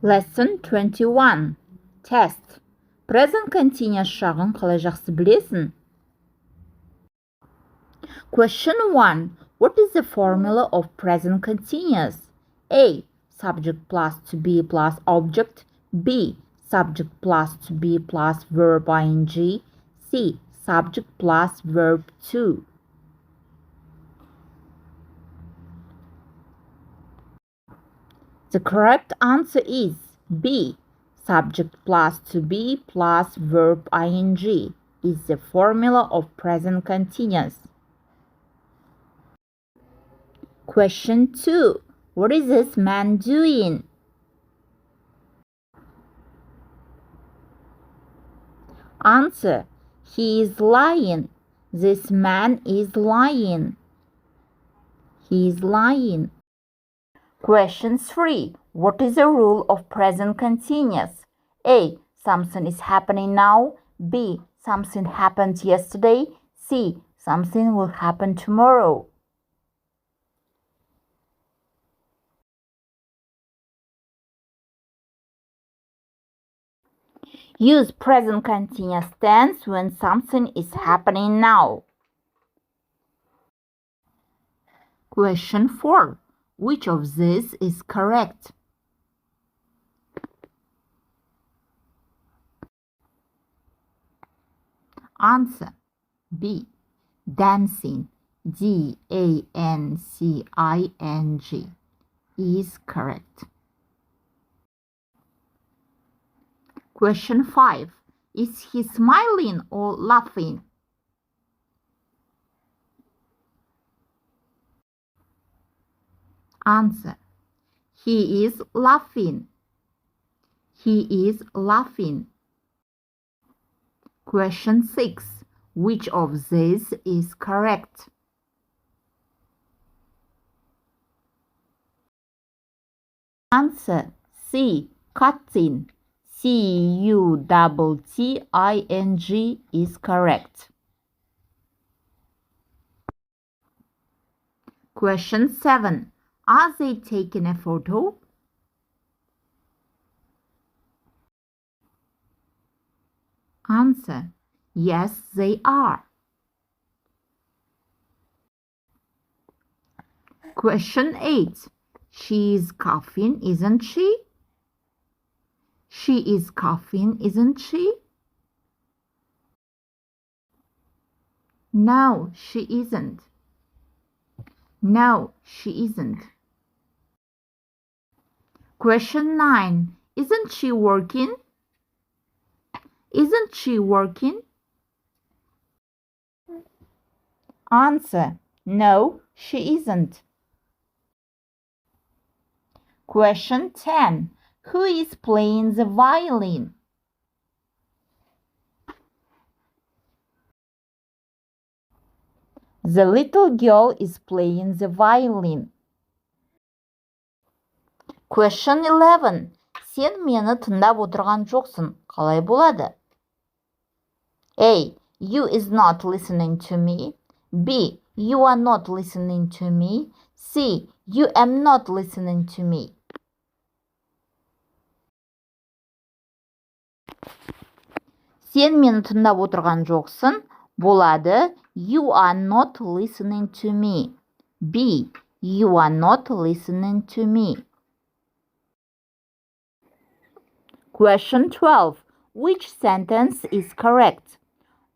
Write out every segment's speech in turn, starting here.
Lesson 21. Test. Present continuous шағын қалай жақсы білесің? Question 1. What is the formula of present continuous? A. Subject plus to be plus object. B. Subject plus to be plus verb ing. C. Subject plus verb to. The correct answer is B. Subject plus to be plus verb ing is the formula of present continuous. Question 2. What is this man doing? Answer. He is lying. This man is lying. He is lying. Question 3. What is the rule of present continuous? A. Something is happening now. B. Something happened yesterday. C. Something will happen tomorrow. Use present continuous tense when something is happening now. Question 4. Which of these is correct? Answer. B. Dancing. D-A-N-C-I-N-G is correct. Question 5. Is he smiling or laughing? Answer. He is laughing. He is laughing. Question 6. Which of these is correct? Answer. C. Cutting. C-U-T-T-I-N-G is correct. Question 7. Are they taking a photo? Answer. Yes, they are. Question 8. She is coughing, isn't she? She is coughing, isn't she? No, she isn't. No, she isn't. Question 9. Isn't she working? Isn't she working? Answer. No, she isn't. Question 10. Who is playing the violin? The little girl is playing the violin. Question 11. Сен мені тыңдап отырған жоқсың. Қалай болады? A. You is not listening to me. B. You are not listening to me. C. You am not listening to me. Сен мені тыңдап отырған жоқсың. Болады. You are not listening to me. B. You are not listening to me. Question 12. Which sentence is correct?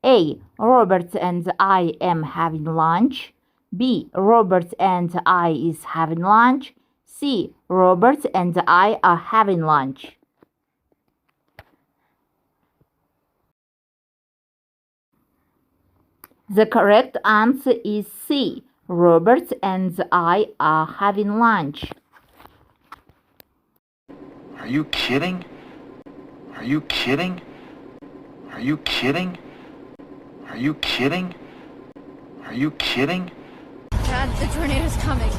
A. Robert and I am having lunch. B. Robert and I is having lunch. C. Robert and I are having lunch. The correct answer is C. Robert and I are having lunch. Are you kidding? Are you kidding? Are you kidding? Are you kidding? Are you kidding? Dad, the tornado's coming.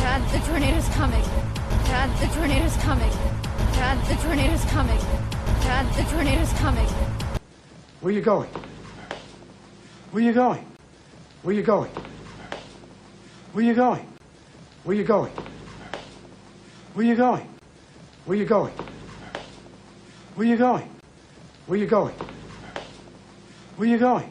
Dad, the tornado's coming. Dad, the tornado's coming. Dad, the tornado's coming. Dad, the tornado's coming. Where you going? Where you going? Where you going? Where you going? Where you going? Where you going? Where you going? Where you going? Where you going? Where you going?